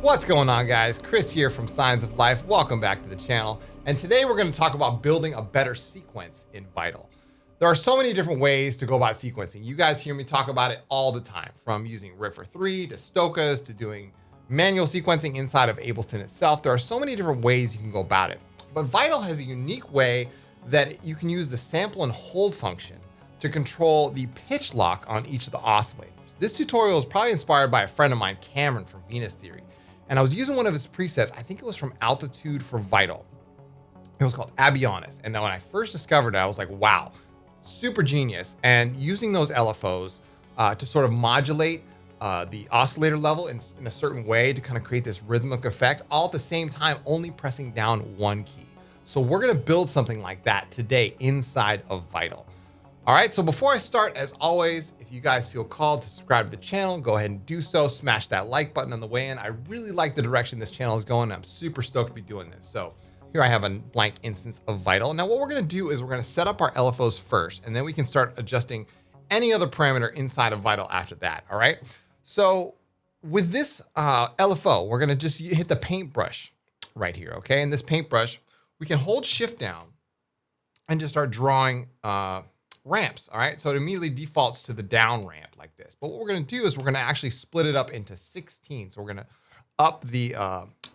What's going on, guys? Chris here from Signs of Life. Welcome back to the channel. And today we're going to talk about building a better sequence in Vital. There are so many different ways to go about sequencing. You guys hear me talk about it all the time, from using River 3 to Stokas to doing manual sequencing inside of Ableton itself. There are so many different ways you can go about it. But Vital has a unique way that you can use the sample and hold function to control the pitch lock on each of the oscillators. This tutorial is probably inspired by a friend of mine, Cameron from Venus Theory. And I was using one of his presets. I think it was from Altitude for Vital. It was called Abionis. And then when I first discovered it, I was like, wow, super genius. And using those LFOs to sort of modulate the oscillator level in a certain way to kind of create this rhythmic effect, all at the same time, only pressing down one key. So we're gonna build something like that today inside of Vital. All right, so before I start, as always, if you guys feel called to subscribe to the channel, go ahead and do so. Smash that like button on the way in. I really like the direction this channel is going. I'm super stoked to be doing this. So here I have a blank instance of Vital. Now what we're gonna do is we're gonna set up our LFOs first, and then we can start adjusting any other parameter inside of Vital after that, all right? So with this LFO, we're gonna just hit the paintbrush right here, okay? And this paintbrush, we can hold shift down and just start drawing ramps, all right? So it immediately defaults to the down ramp like this. But what we're gonna do is we're gonna actually split it up into 16. So we're gonna up the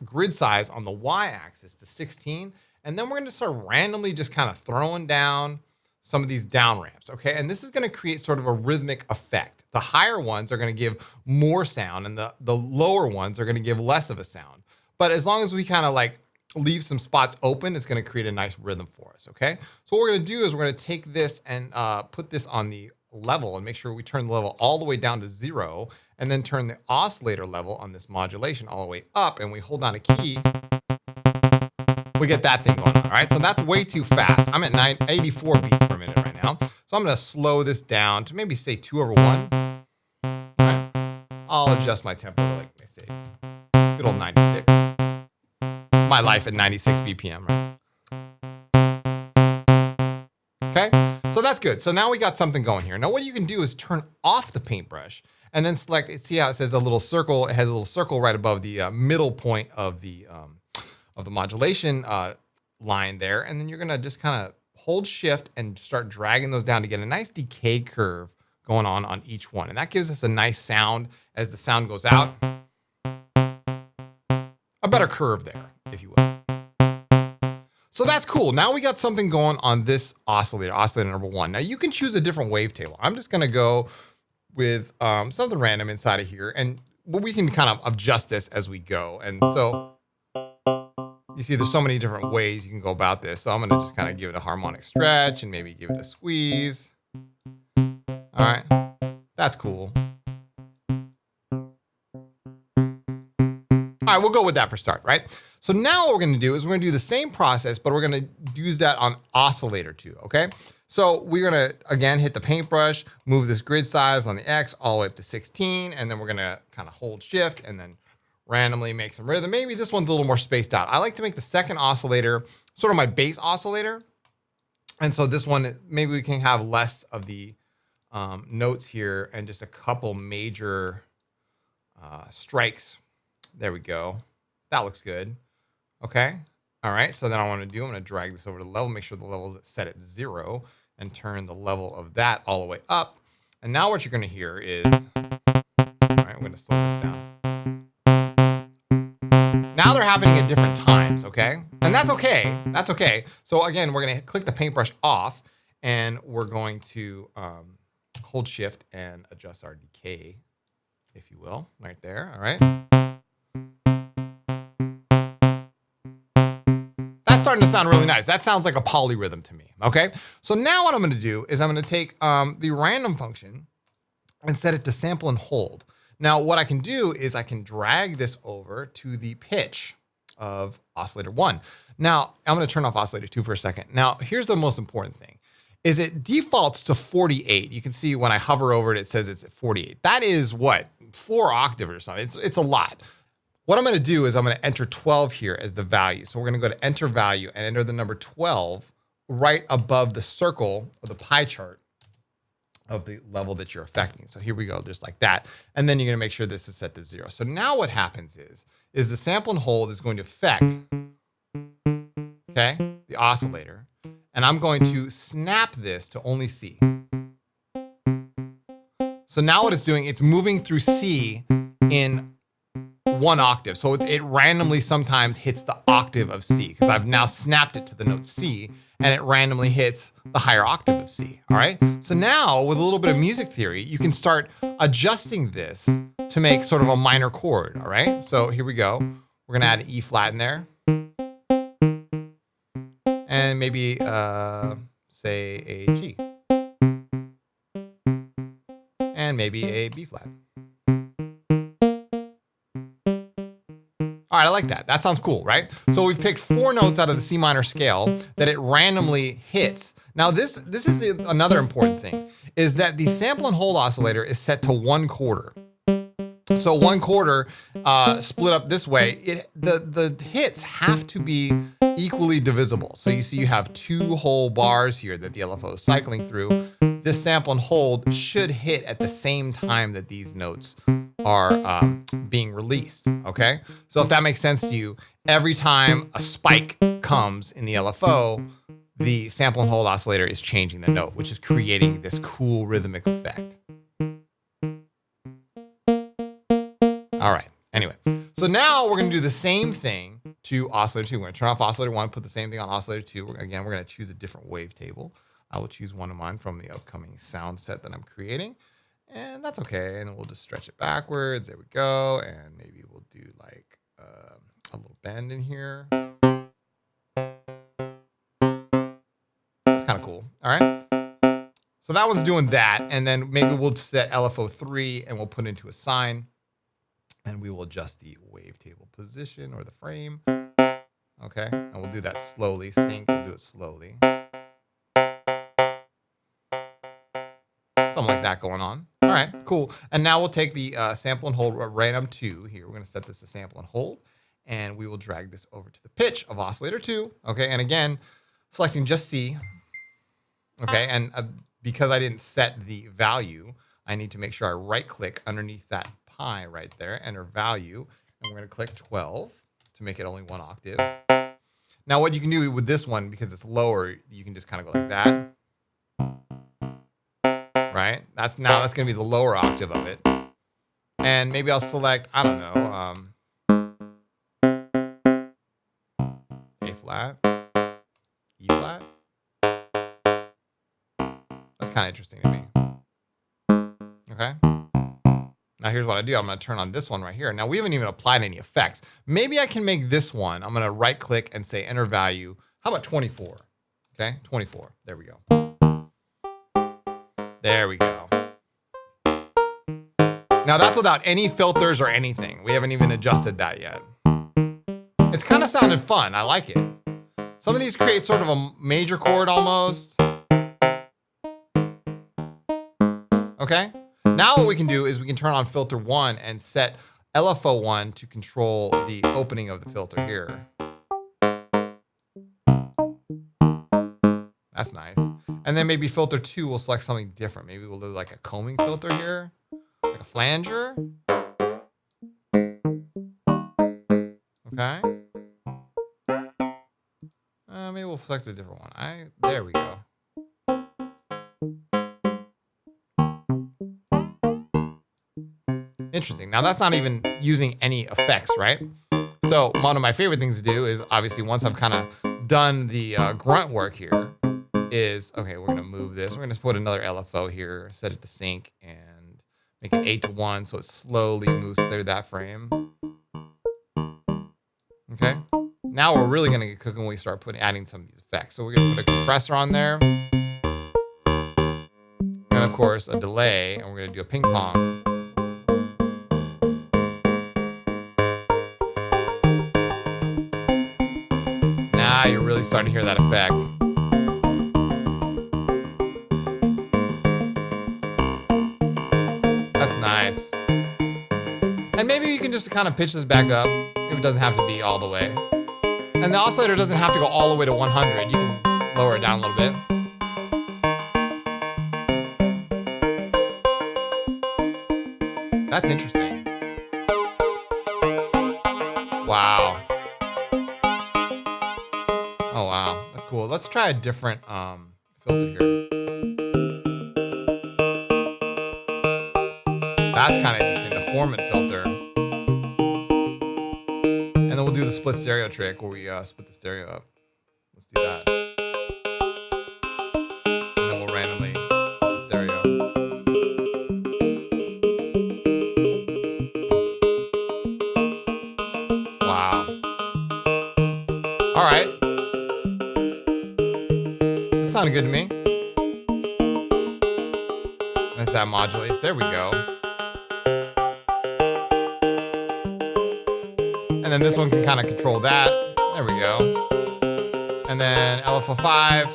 grid size on the y-axis to 16. And then we're gonna start randomly just kind of throwing down some of these down ramps, okay? And this is gonna create sort of a rhythmic effect. The higher ones are gonna give more sound and the lower ones are gonna give less of a sound. But as long as we kind of like leave some spots open, it's gonna create a nice rhythm for us, okay? So what we're gonna do is we're gonna take this and put this on the level and make sure we turn the level all the way down to 0, and then turn the oscillator level on this modulation all the way up, and we hold down a key, we get that thing going on, all right? So that's way too fast. I'm at 84 beats per minute right now. So I'm gonna slow this down to maybe say 2/1. All right? I'll adjust my tempo to, like, I say, good old 96. My life at 96 BPM, right? Okay, so that's good. So now we got something going here. Now what you can do is turn off the paintbrush and then select, see how it says a little circle, it has a little circle right above the middle point of the modulation line there. And then you're gonna just kind of hold shift and start dragging those down to get a nice decay curve going on each one. And that gives us a nice sound as the sound goes out. A better curve there, if you will. So that's cool. Now we got something going on this oscillator, oscillator number 1. Now you can choose a different wavetable. I'm just gonna go with something random inside of here, and we can kind of adjust this as we go. And so you see there's so many different ways you can go about this. So I'm gonna just kind of give it a harmonic stretch and maybe give it a squeeze. All right, that's cool. All right, we'll go with that for start, right? So now what we're gonna do is we're gonna do the same process, but we're gonna use that on Oscillator 2, okay? So we're gonna, again, hit the paintbrush, move this grid size on the X all the way up to 16, and then we're gonna kind of hold shift and then randomly make some rhythm. Maybe this one's a little more spaced out. I like to make the second oscillator sort of my bass oscillator. And so this one, maybe we can have less of the notes here and just a couple major strikes. There we go. That looks good. Okay. All right. So then I want to do, I'm going to drag this over to the level, make sure the level is set at 0 and turn the level of that all the way up. And now what you're going to hear is, all right, I'm going to slow this down. Now they're happening at different times. Okay. And that's okay. That's okay. So again, we're going to click the paintbrush off and we're going to hold shift and adjust our decay, if you will, right there. All right. Starting to sound really nice. That sounds like a polyrhythm to me, okay? So now what I'm gonna do is I'm gonna take the random function and set it to sample and hold. Now what I can do is I can drag this over to the pitch of oscillator 1. Now I'm gonna turn off oscillator 2 for a second. Now here's the most important thing, is it defaults to 48. You can see when I hover over it, it says it's at 48. That is what, 4 octaves or something. It's a lot. What I'm going to do is I'm going to enter 12 here as the value. So we're going to go to enter value and enter the number 12 right above the circle of the pie chart of the level that you're affecting. So here we go, just like that. And then you're gonna make sure this is set to 0. So now what happens is the sample and hold is going to affect, okay, the oscillator. And I'm going to snap this to only C. So now what it's doing, it's moving through C in 1 octave. So it randomly sometimes hits the octave of C because I've now snapped it to the note C, and it randomly hits the higher octave of C, all right? So now with a little bit of music theory, you can start adjusting this to make sort of a minor chord, all right? So here we go. We're gonna add an E flat in there. And maybe, say a G. And maybe a B flat. All right, I like that. That sounds cool, right? So we've picked 4 notes out of the C minor scale that it randomly hits. Now this is another important thing, is that the sample and hold oscillator is set to 1 quarter. So 1 quarter split up this way, the hits have to be equally divisible. So you see you have 2 whole bars here that the LFO is cycling through. This sample and hold should hit at the same time that these notes are being released, okay? So if that makes sense to you, every time a spike comes in the LFO, the sample and hold oscillator is changing the note, which is creating this cool rhythmic effect. All right, anyway. So now we're gonna do the same thing to oscillator 2. We're gonna turn off oscillator 1, put the same thing on oscillator 2. Again, we're gonna choose a different wavetable. I will choose one of mine from the upcoming sound set that I'm creating. And that's okay, and we'll just stretch it backwards. There we go, and maybe we'll do like a little bend in here. That's kind of cool, all right? So that one's doing that, and then maybe we'll set LFO 3 and we'll put it into a sine, and we will adjust the wavetable position or the frame, okay? And we'll do that slowly, sync, we'll do it slowly. Something like that going on. All right, cool. And now we'll take the sample and hold random 2 here. We're gonna set this to sample and hold, and we will drag this over to the pitch of oscillator 2, okay? And again, selecting just C, okay? And because I didn't set the value, I need to make sure I right click underneath that pi right there, enter value, and we're gonna click 12 to make it only 1 octave. Now what you can do with this one, because it's lower, you can just kind of go like that. Right? That's gonna be the lower octave of it. And maybe I'll select, I don't know, A flat, E flat. That's kind of interesting to me. Okay. Now here's what I do. I'm gonna turn on this one right here. Now we haven't even applied any effects. Maybe I can make this one. I'm gonna right click and say enter value. How about 24? Okay, 24. There we go. There we go. Now that's without any filters or anything. We haven't even adjusted that yet. It's kind of sounded fun. I like it. Some of these create sort of a major chord almost. Okay. Now what we can do is we can turn on filter 1 and set LFO 1 to control the opening of the filter here. That's nice. And then maybe filter 2, we'll select something different. Maybe we'll do like a combing filter here, like a flanger. Okay. Maybe we'll select a different one. There we go. Interesting. Now that's not even using any effects, right? So one of my favorite things to do is obviously once I've kind of done the grunt work here, is, okay, we're gonna move this. We're gonna put another LFO here, set it to sync, and make it 8 to 1 so it slowly moves through that frame. Okay. Now we're really gonna get cooking when we start adding some of these effects. So we're gonna put a compressor on there. And of course a delay, and we're gonna do a ping pong. Now you're really starting to hear that effect. Nice. And maybe you can just kind of pitch this back up. Maybe it doesn't have to be all the way. And the oscillator doesn't have to go all the way to 100. You can lower it down a little bit. That's interesting. Wow. Oh, wow. That's cool. Let's try a different filter here. That's kind of interesting. The formant filter. And then we'll do the split stereo trick where we split the stereo up. Let's do that. And then we'll randomly split the stereo. Wow. All right. This sounded good to me. As that modulates, there we go. And then this one can kind of control that. There we go. And then LFO5,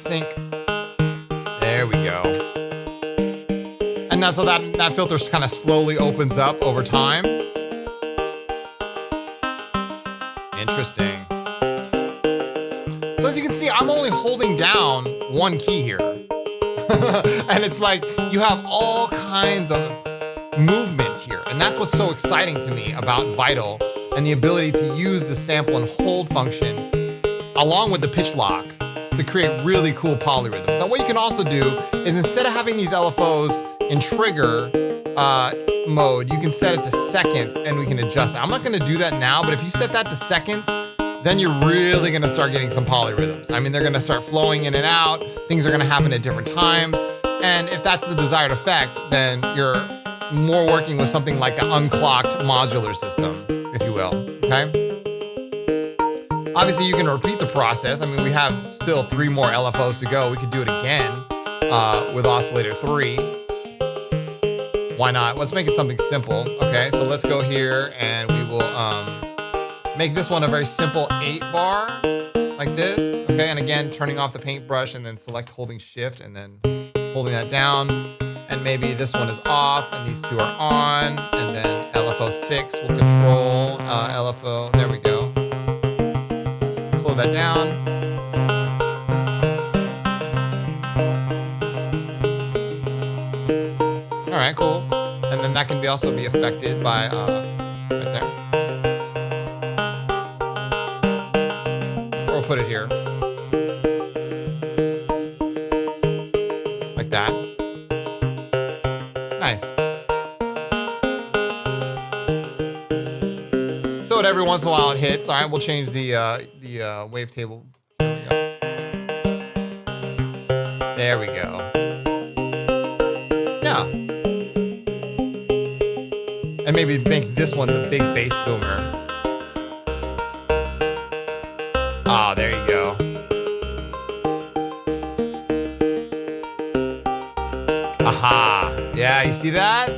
sync. There we go. And now so that filter kind of slowly opens up over time. Interesting. So as you can see, I'm only holding down one key here. And it's like you have all kinds of movement here. And that's what's so exciting to me about Vital and the ability to use the sample and hold function along with the pitch lock to create really cool polyrhythms. Now what you can also do is instead of having these LFOs in trigger mode, you can set it to seconds and we can adjust it. I'm not gonna do that now, but if you set that to seconds, then you're really gonna start getting some polyrhythms. I mean, they're gonna start flowing in and out, things are gonna happen at different times, and if that's the desired effect, then you're more working with something like an unclocked modular system, if you will, okay? Obviously, you can repeat the process. I mean, we have still 3 more LFOs to go. We could do it again with Oscillator 3. Why not? Let's make it something simple. Okay, so let's go here and we will make this one a very simple 8-bar, like this. Okay, and again, turning off the paintbrush and then select holding shift and then holding that down. And maybe this one is off and these 2 are on. And then LFO 6 will control LFO, there we go. Slow that down. All right, cool. And then that can be also be affected by right there. Or we'll put it here. Like that. Nice. So every once in a while it hits. All right, we'll change the wavetable. There we go. Yeah. And maybe make this one the big bass boomer. Ah, there you go. Aha. Yeah, you see that?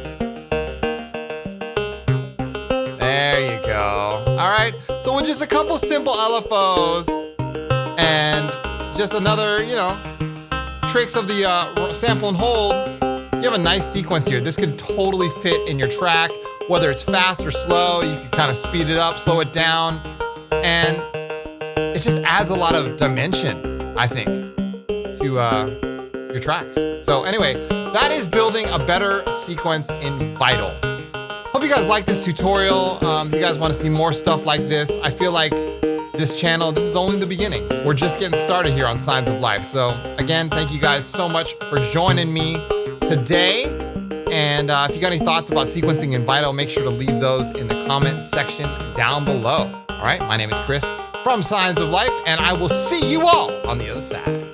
There you go. All right. So with just a couple simple LFOs and just another, tricks of the sample and hold, you have a nice sequence here. This could totally fit in your track, whether it's fast or slow. You can kind of speed it up, slow it down, and it just adds a lot of dimension, I think, to your tracks. So anyway, that is building a better sequence in Vital. Hope you guys like this tutorial. If you guys want to see more stuff like this, I feel like this channel, this is only the beginning. We're just getting started here on Signs of Life. So again, thank you guys so much for joining me today. And if you got any thoughts about sequencing in Vital, make sure to leave those in the comment section down below. All right, my name is Chris from Signs of Life, and I will see you all on the other side.